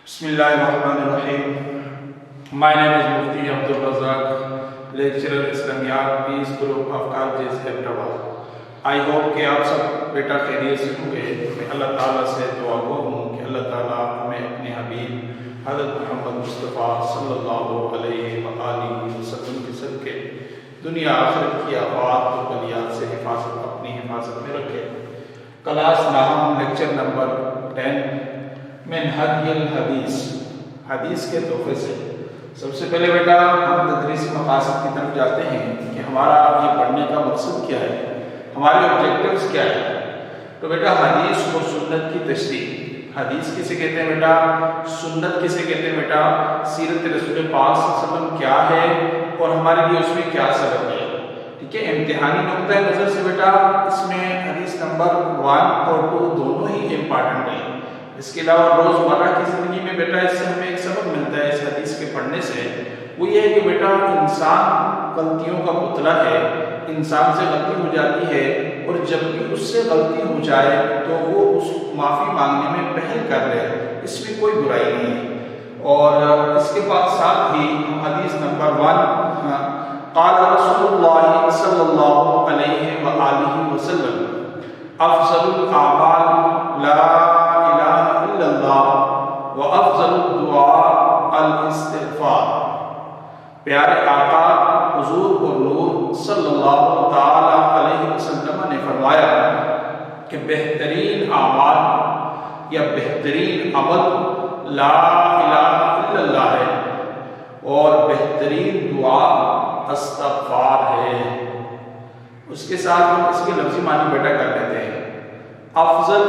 Bismillahirrahmanirrahim. My name is Mufti Abdul Razak, lecturer Islamiyat, Peace Group of Colleges, Hyderabad. I hope کہ آپ سب بیٹا خیریت سے ہوں گے. میں اللہ تعالیٰ سے دعا گو ہوں کہ اللہ تعالیٰ ہمیں اپنے حبیب حضرت محمد مصطفیٰ صلی اللہ علیہ وآلہ وسلم کے صدقے دنیا آخرت کی آفات و بلیات سے اپنی حفاظت میں رکھے. کلاس نام لیکچر نمبر 10 من حدی الحدیث، حدیث کے تحفے سے. سب سے پہلے بیٹا ہم تدریسی مقاصد کی طرف جاتے ہیں کہ ہمارا یہ پڑھنے کا مقصد کیا ہے، ہمارے آبجیکٹیوز کیا ہے. تو بیٹا حدیث کو سنت کی تشریح. حدیث کسے کہتے ہیں بیٹا؟ سنت کسے کہتے ہیں بیٹا؟ سیرت رسول پاک صلی اللہ علیہ وسلم کیا ہے اور ہمارے لیے اس میں کیا سبق ہے. ٹھیک ہے، امتحانی نقطۂ نظر سے بیٹا اس میں حدیث نمبر 1 اور 2 دونوں ہی امپارٹنٹ ہیں. اس کے علاوہ روزمرہ کی زندگی میں بیٹا اس سے ہمیں ایک سبق ملتا ہے اس حدیث کے پڑھنے سے. وہ یہ ہے کہ بیٹا انسان غلطیوں کا پتلا ہے، انسان سے غلطی ہو جاتی ہے اور جب بھی اس سے غلطی ہو جائے تو وہ اس معافی مانگنے میں پہل کر لے، اس میں کوئی برائی نہیں ہے. اور اس کے بعد ساتھ ہی حدیث نمبر 1 قال رسول اللہ صلی اللہ علیہ وآلہ وسلم افضل الاعمال لا الہ الا اللہ وافضل الدعاء الاستغفار. پیارے آقا حضور و نور صلی اللہ تعالی علیہ وسلم نے فرمایا کہ بہترین اعمال یا بہترین عمل لا الہ الا اللہ ہے اور بہترین دعا استغفار ہے. اس کے ساتھ ہم اس کے لفظی معنی بیٹا کر لیتے ہیں. افضل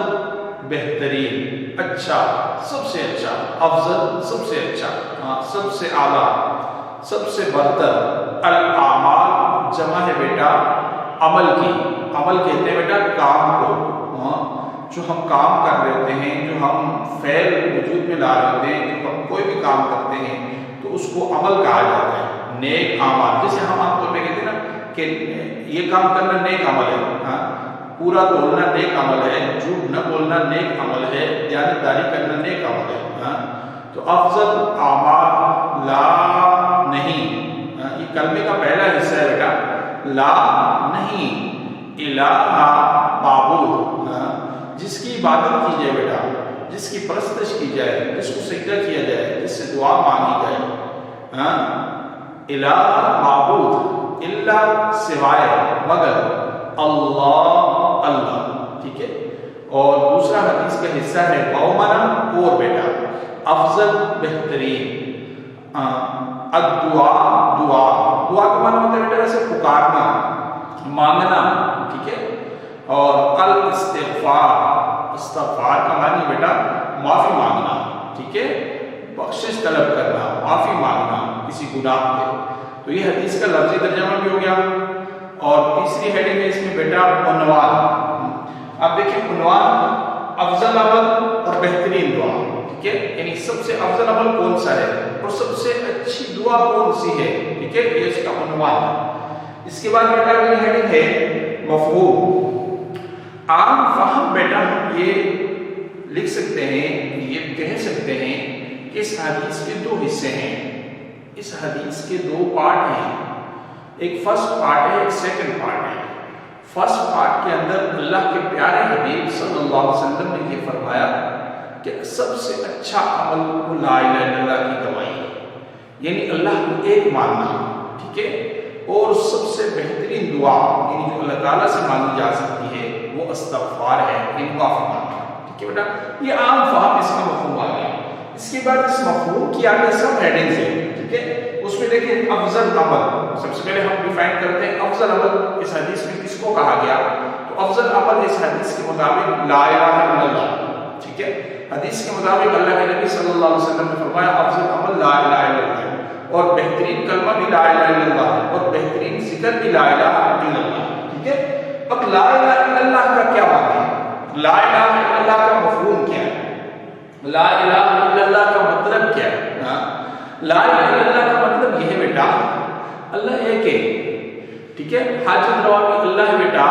بہترین، اچھا سب سے اچھا، افضل سب سے اچھا، سب سے اعلیٰ، سب سے برتر. الاعمال جمع ہے بیٹا عمل کی. عمل کہتے ہیں بیٹا کام کو، جو ہم کام کر رہے ہوتے ہیں، جو ہم فعل وجود میں لا رہے ہوتے ہیں، جو ہم کوئی بھی کام کرتے ہیں تو اس کو عمل کہا جاتا ہے. نیک اعمال جیسے ہم عام طور پہ کہتے ہیں نا کہ یہ کام کرنا نیک عمل ہے، پورا تولنا نیک عمل ہے، جھوٹ نہ بولنا نیک عمل ہے، دیانتداری کرنا نیک عمل ہے. تو افضل اعمال لا نہیں، یہ کلمے کا پہلا حصہ ہے بیٹا. لا نہیں، الہ معبود، جس کی عبادت کی جائے بیٹا، جس کی پرستش کی جائے، جس کو سجدہ کیا جائے، جس سے دعا مانگی جائے. الہ معبود، الا سوائے، مگر، اللہ اللہ. ٹھیک ہے. اور دوسرا حدیث کا حصہ ہے قومنا اور بیٹا افضل بہترین. الدعاء دعا، دعا کا معنی ہوتا ہے بیٹا ویسے پکارنا، مانگنا. ٹھیک ہے. اور الاستغفار، استغفار کا معنی بیٹا معافی مانگنا. ٹھیک ہے، بخشش طلب کرنا، معافی مانگنا کسی گناہ پہ. تو یہ حدیث کا لفظی ترجمہ بھی ہو گیا. اور تیسری ہیڈنگ ہے اس میں بیٹا عنوان. اب دیکھیں عنوان افضل عمل اور بہترین دعا. ٹھیک ہے، یعنی سب سے افضل عمل کون سا ہے اور سب سے اچھی دعا کون سی ہے. ٹھیک ہے، یہ اس کا عنوان ہے. اس کے بعد بیٹا اگلی ہیڈنگ ہے مفہوم. عام فہم بیٹا ہم یہ لکھ سکتے ہیں، یہ کہہ سکتے ہیں کہ اس حدیث کے 2 حصے ہیں. اس حدیث کے 2 پارٹ ہیں. ایک فرسٹ پارٹ ہے، ایک سیکنڈ پارٹ ہے. فرسٹ پارٹ کے اندر اللہ کے پیارے حبیب صلی اللہ علیہ وسلم نے یہ فرمایا کہ سب سے اچھا عمل لا الہ الا اللہ کی گواہی ہے، یعنی اللہ کو ایک ماننا. ٹھیک ہے. اور سب سے بہترین دعا یعنی جو اللہ تعالیٰ سے مانگی جا سکتی ہے وہ استغفار ہے، یعنی معافی مانگنا. ٹھیک ہے بیٹا، یہ عام فہم اس کا مفہوم آ گیا. اس کے بعد اس مفہوم کی آگے سب ہیڈنگز ہیں. ٹھیک ہے، اس میں دیکھیں افضل عمل. سب سے پہلے ہم ڈیفائن کرتے ہیں افضل عمل اس حدیث میں کس کو کہا گیا. تو افضل عمل اس حدیث کے مطابق لا الہ الا اللہ. ٹھیک ہے، حدیث کے مطابق اللہ کے نبی صلی اللہ علیہ وسلم نے فرمایا افضل عمل لا الہ الا اللہ ہے، اور بہترین کلمہ بھی لا الہ الا اللہ ہے، اور بہترین ذکر بھی لا الہ الا اللہ. ٹھیک ہے. اب لا الہ الا اللہ کا کیا معنی ہے؟ لا الہ الا اللہ کا مفہوم کیا ہے؟ لا الہ الا اللہ کا مطلب کیا ہے؟ لا الہ الا اللہ کا مطلب یہ ہے بیٹا اللہ ایک ہے. ٹھیک ہے، حاجت روا بھی اللہ ہے بیٹا،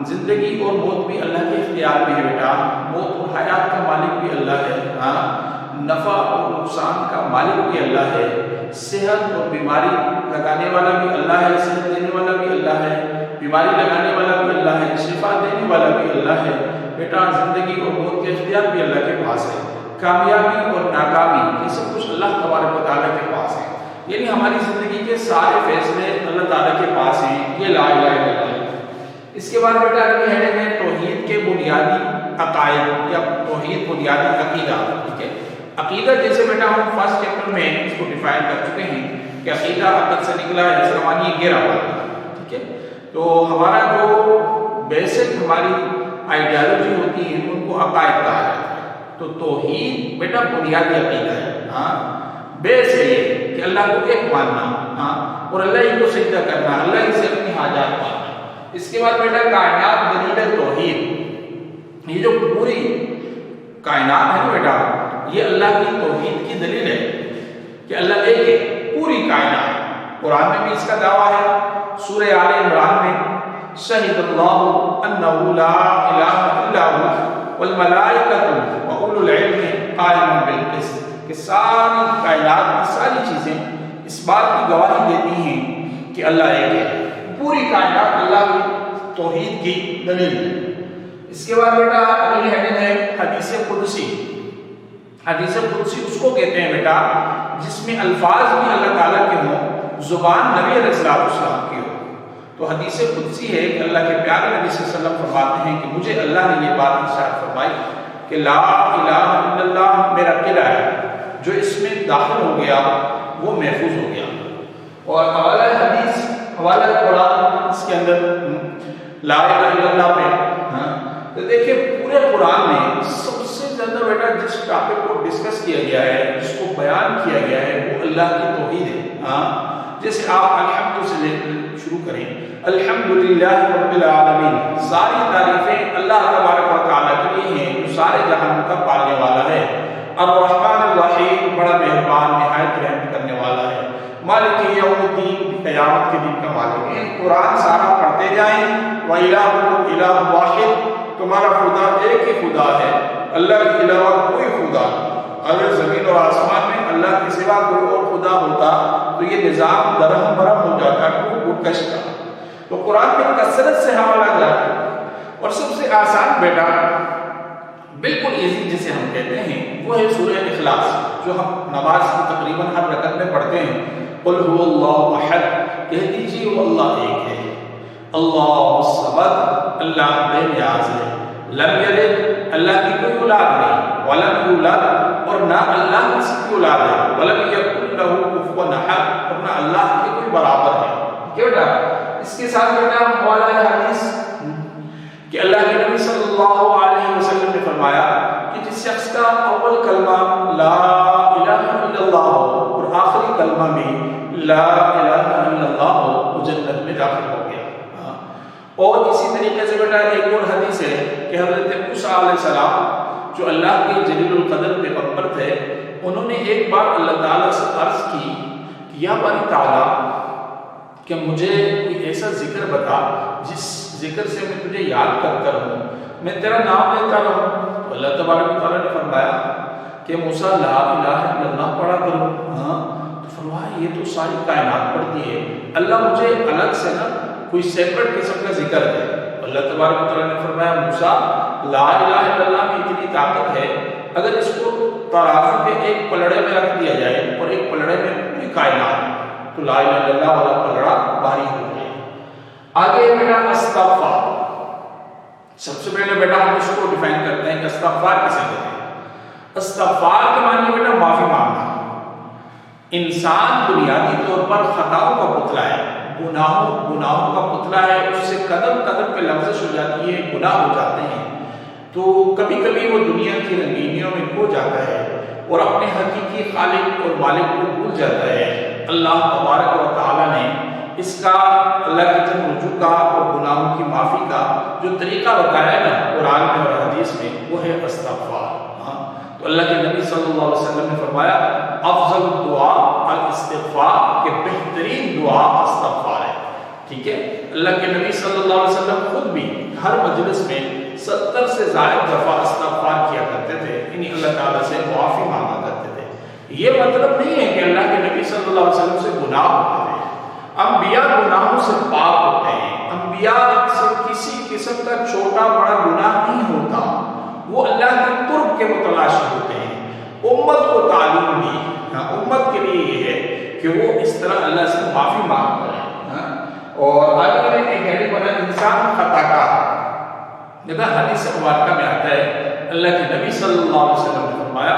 زندگی اور موت بھی اللہ کے اختیار میں ہے بیٹا، موت اور حیات کا مالک بھی اللہ ہے. نفع اور نقصان کا مالک بھی اللہ ہے، صحت اور بیماری لگانے والا بھی اللہ ہے، صحت دینے والا بھی اللہ ہے، بیماری لگانے والا بھی اللہ ہے، شفا دینے والا بھی اللہ ہے۔ بیٹا زندگی اور موت کے اختیار بھی اللہ کے پاس ہے، کامیابی اور ناکامی یہ سب کچھ اللہ تبارک و تعالیٰ کے پاس ہے، یعنی ہماری زندگی کے سارے فیصلے اللہ تعالیٰ کے پاس ہیں۔ یہ لا الہ الا اللہ۔ اس کے بعد بیٹا اگلی ہیڈنگ ہے توحید کے بنیادی عقائد یا توحید بنیادی عقیدہ۔ ٹھیک ہے، عقیدہ جیسے بیٹا ہم فرسٹ چیپٹر میں اس کو ڈیفائن کر چکے ہیں کہ عقیدہ عقد سے نکلا ہے، اس کا معنی ہے گہرا ہوا۔ ٹھیک ہے، تو ہمارا جو بیسک ہماری آئیڈیالوجی ہوتی ہے ان کو عقائد کہا جاتا ہے۔ تو توحید بیٹا بنیادی عقیدہ ہے، ہاں بیس ہے یہ کہ اللہ کو ایک ماننا، ہاں اور اللہ ہی کو سجدہ کرنا، اللہ ہی سے اپنی حاجات ماننا۔ اس کے بعد بیٹا کائنات دلیل توحید، یہ جو پوری کائنات ہے نا بیٹا یہ اللہ کی توحید کی دلیل ہے کہ اللہ ایک ہے، پوری کائنات۔ قرآن میں بھی اس کا دعویٰ ہے، سورہ آل عمران میں شہد اللہ انہ لا الہ الا ہوا والملائکۃ واولو العلم قائما بالقسط، کہ ساری کائنات کی ساری چیزیں اس بات کی گواہی دیتی ہیں کہ اللہ ایک ہے، پوری کائنات اللہ کی توحید کی دلیل ہے۔ اس کے بعد بیٹا اگلی ہیڈنگ ہے حدیث قدسی۔ حدیث قدسی اس کو کہتے ہیں بیٹا جس میں الفاظ بھی اللہ تعالیٰ کے ہوں، زبان نبی علیہ السلام کی ہو۔ تو حدیث قدسی ہے کہ اللہ کے پیارے نبی صلی اللہ علیہ وسلم فرماتے ہیں کہ مجھے اللہ نے یہ بات ارشاد فرمائی کہ لا الہ الا اللہ میرا قلعہ ہے، جو اس میں داخل ہو گیا وہ محفوظ ہو گیا۔ اور حوالہ حدیث حوالہ قرآن اس کے اندر لا الہ الا اللہ پہ، تو دیکھیں پورے قرآن میں سب سے زیادہ بیٹا جس ٹاپک کو ڈسکس کیا گیا ہے، جس کو بیان کیا گیا ہے وہ اللہ کی توحید ہے۔ جیسے آپ الحمد سے شروع کریں، الحمدللہ رب العالمین، ساری تعریفیں اللہ تبارک و تعالیٰ کے لیے ہیں جو سارے جہان کا پالنے والا ہے۔ الرحمن الرحیم، بڑا مہربان نہایت رحم کرنے والا ہے۔ مالک یوم الدین، قیامت کے دن کا مالک ہے۔ قرآن سارا پڑھتے جائیں، وَإِلَٰهُكُمْ إِلَٰهٌ وَاحِدٌ، تمہارا خدا ایک ہی خدا ہے، اللہ کے علاوہ کوئی خدا نہیں۔ اگر زمین اور آسمان میں اللہ کے سوا کوئی اور خدا ہوتا تو یہ نظام درہم برہم ہو جاتا، ٹوٹ کش کا۔ تو قرآن میں کثرت سے حوالہ جاتا ہے، اور سب سے آسان بیٹا بالکل ایزی جسے ہم کہتے ہیں وہ ہے سورہ اخلاص، جو ہم نماز کی تقریباً ہر رکعت میں پڑھتے ہیں۔ قل هو اللہ احد، کہہ دیجیے وہ اللہ ایک ہے، اللہ الصمد، اللہ بے نیاز ہے، لم یلد، اللہ کی کوئی اولاد نہیں، ولم یولد، اور نہ اللہ کسی کی اولاد ہے، ولم یکن لہ کفوا احد، اور نہ اللہ کے کوئی برابر ہے۔ ٹھیک ہے بیٹا، اس کے ساتھ بیٹا حوالہ حدیث کہ اللہ کے نبی صلی اللہ علیہ وسلم نے فرمایا کہ جس شخص کا اول کلمہ لا الہ الا اللہ ہو اور آخری کلمہ بھی لا الہ الا اللہ ہو، وہ جنت میں داخل ہو گیا۔ اور اسی طریقے سے بیٹا ایک اور حدیث ہے کہ حضرت موسیٰ علیہ السلام جو اللہ کے جلیل القدر پیغمبر تھے، انہوں نے ایک بار اللہ تعالیٰ سے عرض کی کہ یا باری تعالیٰ کہ مجھے کوئی ایسا ذکر بتا جس ذکر سے میں تجھے یاد کرتا رہوں، میں تیرا نام لیتا رہوں۔ تو اللہ تبارک و تعالیٰ نے فرمایا کہ موسیٰ لا الہ الا اللہ پڑھا کرو۔ تو فرمایا یہ تو ساری کائنات پڑھتی ہے، اللہ مجھے الگ سے نا کوئی سیپریٹ قسم کا ذکر ہے۔ اللہ تبارک و تعالیٰ نے فرمایا موسیٰ لا الہ الا اللہ میں اتنی طاقت ہے، اگر اس کو ترازو کے ایک پلڑے میں رکھ دیا جائے اور ایک پلڑے میں پوری کائنات، تو لا الہ الا اللہ والا پلڑا بھاری ہو جائے۔ آگے بیٹا استغفار، سب سے پہلے بیٹا ہم اس کو ڈیفائن کرتے ہیں کہ استغفار کسے کہتے ہیں۔ استغفار کے معنی بیٹا معافی مانگنا۔ انسان بنیادی طور پر خطاؤں کا پتلا ہے، گناہوں کا پتلا ہے، اس سے قدم قدم پہ لغزش ہو جاتی ہے، گناہ ہو جاتے ہیں، تو کبھی کبھی وہ دنیا کی رنگینیوں میں کھو جاتا ہے اور اپنے حقیقی خالق اور مالک کو بھول جاتا ہے۔ اللہ تبارک و تعالیٰ نے اس کا اللہ کی طرف رجوع کا اور گناہوں کی معافی کا جو طریقہ بتایا ہے نا قرآن میں اور حدیث میں، وہ ہے استغفار۔ تو اللہ کے نبی صلی اللہ علیہ وسلم نے فرمایا افضل الدعاء الاستغفار، کہ بہترین دعا استغفار ہے۔ ٹھیک ہے، اللہ کے نبی صلی اللہ علیہ وسلم خود بھی ہر مجلس میں 70 سے زائد دفعہ استغفار کیا کرتے تھے، یعنی اللہ تعالیٰ سے معافی مانگا کرتے تھے۔ یہ مطلب نہیں ہے کہ اللہ کے نبی صلی اللہ علیہ وسلم سے گناہ ہوتے ہیں، انبیاء گناہوں سے پاک ہوتے ہیں، انبیاء سے کسی قسم کا چھوٹا بڑا گناہ نہیں ہوتا، وہ اللہ کے قرب کے متلاشی ہوتے ہیں۔ امت کو تعلیم دی، امت کے لیے یہ ہے کہ وہ اس طرح اللہ سے معافی مانگ کرے۔ اور آگے میں ایک حدیث بنا انسان خطا کار، جب حدیث مبارکہ میں آتا ہے اللہ کے نبی صلی اللہ علیہ وسلم نے فرمایا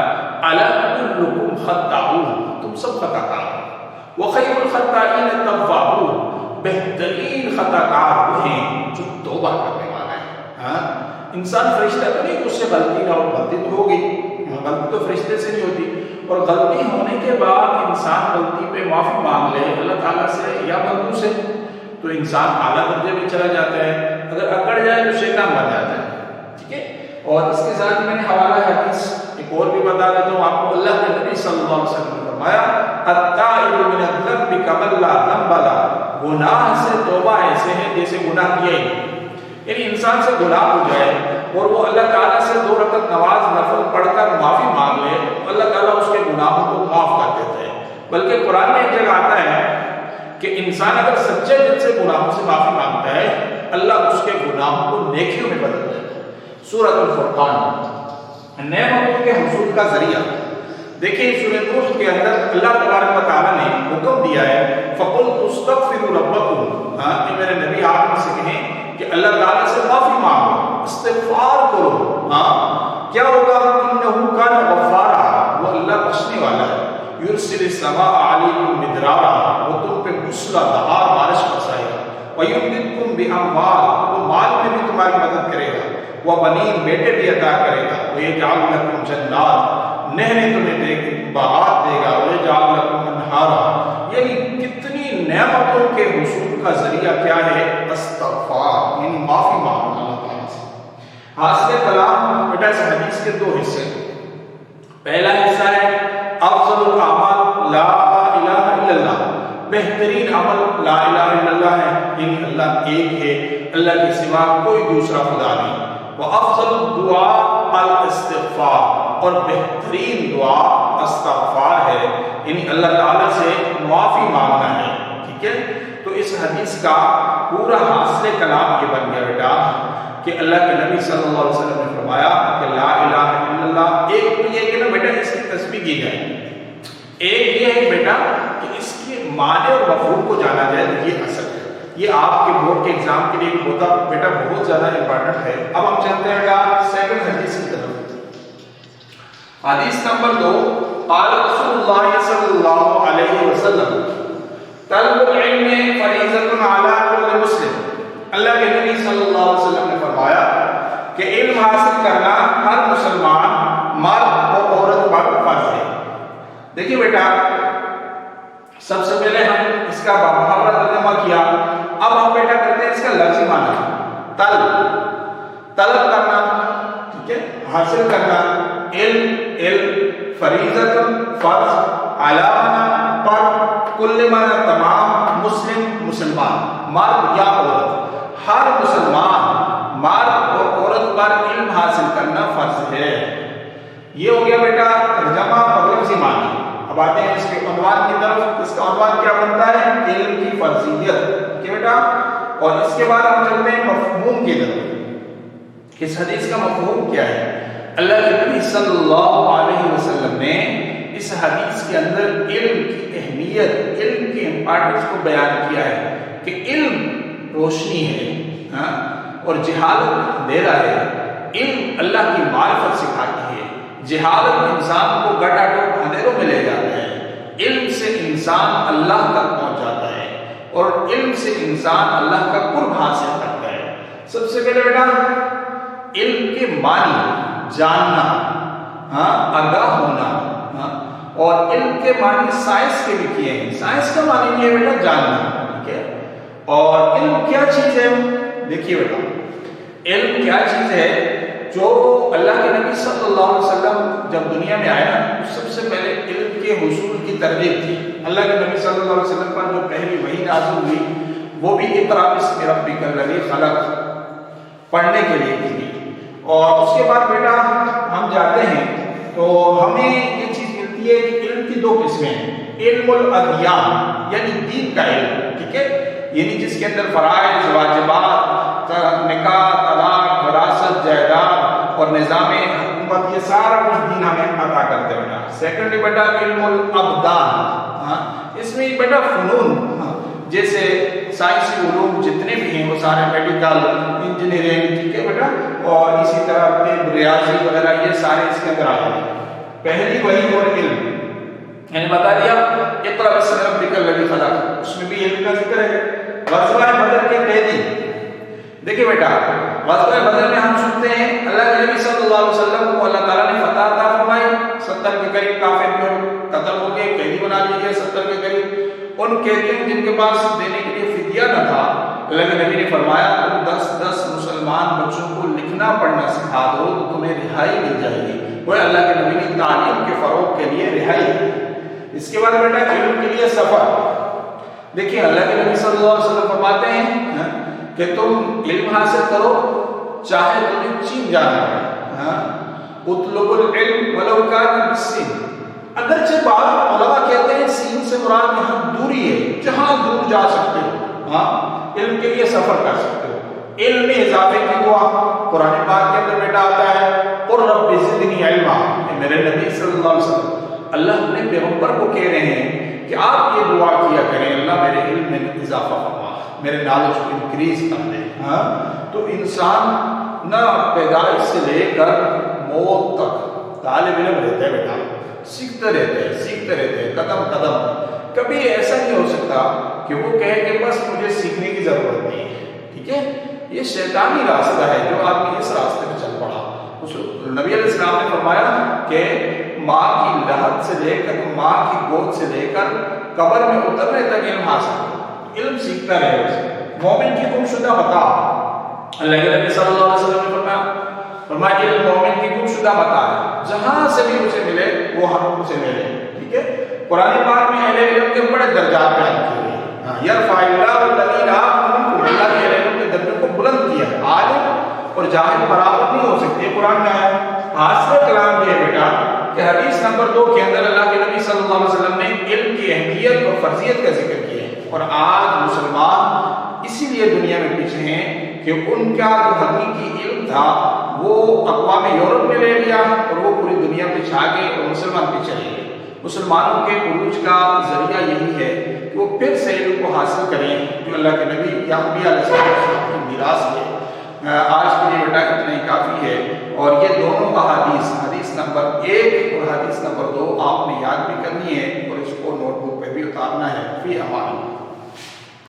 الا کلکم خطاؤون، تم سب خطا کار ہو، وخیر الخطائین التوابون، بہترین خطا کار وہ ہیں جو توبہ کرنے والا ہے۔ انسان فرشتہ تو نہیں اس سے غلطی نہ ہو، غلطی تو ہوگی، غلطی تو فرشتے سے نہیں ہوتی، اور غلطی ہونے کے بعد انسان غلطی پہ معافی مانگ لے اللہ تعالیٰ سے یا بندوں سے تو انسان اعلیٰ درجے میں چلا جاتا ہے، اگر اکڑ جائے تو شیطان بن جاتا ہے، ٹھیک ہے۔ اور اس کے ساتھ میں نے حوالہ حدیث ایک اور بھی بتا دیتا ہوں آپ کو، اللہ کے نبی صلی اللہ علیہ وسلم نے فرمایا التائب من الذنب کمن لا ذنب له، گناہ سے توبہ ایسے ہے جیسے گناہ کیا ہی نہیں، یعنی انسان سے گناہ ہو جائے اور وہ اللہ تعالیٰ سے 2 رکعت نماز نفل پڑھ کر معافی مانگ لے، اللہ تعالیٰ اس کے گناہوں کو معاف کر دیتے ہیں۔ بلکہ قرآن میں ایک جگہ آتا ہے کہ انسان اگر سچے دل سے گناہوں سے معافی مانگتا ہے اللہ اس کے گناہوں کو نیکیوں میں بدل دیتا ہے۔ سورۃ الفرقان، نعمتوں کے حصول کا ذریعہ، دیکھیں سورۃ نوح کے اندر اللہ تبارک و تعالیٰ نے حکم دیا ہے فَقُلْتُ اسْتَغْفِرُوا رَبَّكُمْ، کہ میرے نبی آپ سے کہیں کہ اللہ تعالیٰ سے معافی مانگو، استغفار کرو، کیا ہوگا؟ إِنَّهُ كَانَ غَفَّارًا، وہ اللہ بخشنے والا ہے، يُرْسِلِ السَّمَاءَ عَلَيْكُم مِّدْرَارًا، وہ تم پہ موسلا دھار بارش برسائے گا، وَيُمْدِدْكُم بِأَمْوَالٍ، وہ مال میں بھی تمہاری مدد کرے گا، وَبَنِينَ، بیٹے بھی عطا کرے گا، وَيَجْعَلْ لَكُمْ جَنَّاتٍ، نہریں تمہیں دے گا، باغات دے گا، وَيَجْعَلْ لَكُمْ أَنْهَارًا، یعنی کتنی نعمتوں کے حصول کا ذریعہ کیا ہے؟ استغفار، یعنی معافی مانگنا اللہ تعالیٰ سے۔ حاصل کلام بیٹا اس حدیث کے 2 حصے، پہلا حصہ ہے افضل الاعمال لا الہ الا اللہ، بہترین عمل لا الہ الا اللہ ہے، یعنی اللہ ایک ہے، اللہ کے سوا کوئی دوسرا خدا نہیں، وافضل الدعاء الاستغفار، اور بہترین دعا استغفار ہے، یعنی اللہ تعالیٰ سے معافی مانگنا ہے، ٹھیک ہے۔ تو اس حدیث کا پورا حاصل کلام یہ بن گیا بیٹا کہ اللہ کے نبی صلی اللہ علیہ وسلم نے فرمایا کہ لا الہ الا اللہ، ایک تو یہ کہ نا بیٹا اس کی تسبیح کی جائے، ایک یہ ہے بیٹا کہ اس کے معنی اور مفہوم کو جانا جائے، یہ اصل ہے، یہ آپ کے بورڈ کے ایگزام کے لیے بھی ہوتا بیٹا بہت زیادہ امپورٹنٹ ہے۔ اب ہم چلتے ہیں بیٹا سیکنڈ حدیث کی طرف، حدیث نمبر 2، قال رسول اللہ صلی اللہ علیہ وسلم طلب العلم فریضۃ علی کل مسلم، اللہ کے نبی صلی اللہ علیہ وسلم نے فرمایا کہ علم حاصل کرنا ہر مسلمان مرد اور عورت پر فرض ہے۔ دیکھیے بیٹا سب سے پہلے ہم اس کا محاورہ ترجمہ کیا، اب ہم بیٹا کرتے ہیں اس کا لفظی معنی، طلب کرنا، ٹھیک ہے، حاصل کرنا، علم فریضۃ فرض، علی پر، کل معنی تمام، مسلمان مرد یا عورت، ہر مسلمان مرد اور عورت پر علم حاصل کرنا فرض ہے۔ یہ ہو گیا بیٹا ترجمہ اور لفظی معنی۔ اب آتے ہیں اس کے عنوان کی طرف، اس کا عنوان کیا بنتا ہے؟ علم کی فرضیت، کہ بیٹا، اور اس کے بعد ہم چلتے ہیں مفہوم کی طرف، اس حدیث کا مفہوم کیا ہے؟ اللہ کے نبی صلی اللہ علیہ وسلم نے اس حدیث کے اندر علم کی اہمیت، علم کی امپارٹنس کو بیان کیا ہے کہ علم روشنی ہے اور جہالت اندھیرا ہے، علم اللہ کی معرفت سکھاتی ہے، جہالت انسان کو گٹاٹو اندھیروں میں لے جاتا ہے، علم سے انسان اللہ تک پہنچ جاتا ہے اور علم سے انسان اللہ کا قرب حاصل کرتا ہے۔ سب سے پہلے بیٹا علم کے معنی جاننا، آگاہ ہونا، اور علم کے معنی سائنس کے بھی کیے ہیں، سائنس کا معنی بھی ہے بیٹا جاننا، ٹھیک ہے۔ اور علم کیا چیز ہے؟ دیکھیے بیٹا علم کیا چیز ہے؟ جو اللہ کے نبی صلی اللہ علیہ وسلم جب دنیا میں آئے نا، سب سے پہلے علم کے حصول کی ترغیب تھی۔ اللہ کے نبی صلی اللہ علیہ وسلم پر جو پہلی وحی نازل ہوئی وہ بھی اقرأ باسم ربک الذی خلق پڑھنے کے لیے تھی، اور اس کے بعد بیٹا ہم جاتے ہیں تو ہمیں یہ چیز ملتی ہے کہ علم کی دو قسمیں ہیں، علم الادیان یعنی دین کا علم، ٹھیک ہے، یعنی جس کے اندر فرائض، واجبات، نکاح، طلاق، وراثت، جائیداد اور نظام حکومت، یہ سارا کچھ دین ہمیں عطا کرتے بیٹا۔ سیکنڈلی بیٹا علم الابدان، اس میں بیٹا فنون، جیسے سائنسی علوم جتنے بھی ہیں وہ سارے میڈیکل، انجینئرنگ، ٹھیک ہے بیٹا، اور اسی طرح طب، ریاضی وغیرہ یہ سارے اس کے اندر آتے ہیں۔ پہلی وحی اور علم، یعنی بتا دیا اقرأ باسم ربک الذی خلق، اس میں بھی علم کا ذکر ہے۔ غزوہ بدر کے قیدی، دیکھیں بیٹا غزوہ بدر میں ہم سنتے ہیں اللہ کے نبی صلی اللہ علیہ وسلم کو اللہ تعالیٰ نے فتح عطا فرمائی، 70 کے قریب کافر جو قتل ہو گئے، قیدی بنا لیے گئے 70 کے قریب۔ ان قیدیوں جن کے پاس دینے کے لیے فدیہ نہ تھا، اللہ کے نبی نے فرمایا تم 10 مسلمان بچوں کو لکھنا پڑھنا سکھا دو تو تمہیں رہائی مل جائے گی۔ وہ اللہ کے نبی نے تعلیم کے فروغ کے لیے رہائی۔ اس کے بعد بیٹا علم کے لیے سفر، دیکھیں اللہ کے نبی صلی اللہ علیہ وسلم فرماتے ہیں کہ تم علم حاصل کرو چاہے تمہیں چین جانا ہے، اطلب العلم ولو کان بالسین، اگرچہ بعض علماء کہتے ہیں سین سے مراد یہاں دوری ہے، جہاں دور جا سکتے ہو، علم کے لیے سفر کر سکتے ہو۔ علم میں اضافے کی دعا قرآن پاک کے اندر بیٹا آتا ہے، قل رب زدنی علما، میرے نبی صلی اللہ علیہ وسلم اللہ اپنے پیغمبر کو کہہ رہے ہیں کہ آپ یہ دعا کیا کریں اللہ میرے علم میں اضافہ فرما، میرے نالج کو انکریز کر دے۔ تو انسان نہ پیدائش سے لے کر موت تک طالب علم رہتا ہے بیٹا، سیکھتے رہتے ہیں قدم قدم۔ کبھی ایسا نہیں ہو سکتا کہ وہ کہے کہ بس مجھے سیکھنے کی ضرورت نہیں ہے، ٹھیک ہے، یہ شیطانی راستہ ہے جو آدمی اس راستے میں چل پڑا۔ نبی علیہ السلام نے فرمایا کہ ماں کی لحد سے لے کر، ماں کی گود سے لے کر قبر میں اترنے تک علم حاصل کرو، علم سیکھتا رہے۔ مومن کی گم شدہ متاع، اللہ کے نبی صلی اللہ علیہ وسلم نے فرمایا علم مومن کی گم شدہ متاع ہے، جہاں سے بھی اسے ملے وہ ہم اسے لے لیں، ٹھیک ہے۔ قرآن پاک میں اہل علم کے بڑے درجات بیان کیے گئے، یرفع اللہ الذین آمنوا منکم، اللہ نے اہل علم کے درجے کو بلند کیا ہے۔ عالم اور جاہل برابر نہیں ہو سکتے، قرآن میں ہے۔ حاصل کلام یہ ہے بیٹا کہ حدیث نمبر 2 کے اندر اللہ کے نبی صلی اللہ علیہ وسلم نے علم کی اہمیت اور فرضیت کا ذکر کیا ہے، اور آج مسلمان اسی لیے دنیا میں پیچھے ہیں کہ ان کا جو حقیقی علم تھا وہ اقوام یورپ نے لے لیا اور وہ پوری دنیا پہ چھا گئے اور مسلمان پیچھے رہ گئے۔ مسلمانوں کے عروج کا ذریعہ یہی ہے کہ وہ پھر سے علم کو حاصل کریں جو اللہ کے نبی یعقوب علیہ السلام کی میراث ہے۔ آج کے لیے بیٹا اتنا ہی کافی ہے، اور یہ دونوں احادیث، حدیث نمبر 1 اور حدیث نمبر 2 آپ نے یاد بھی کرنی ہے اور اس کو نوٹ بک پہ بھی اتارنا ہے۔ فی امان۔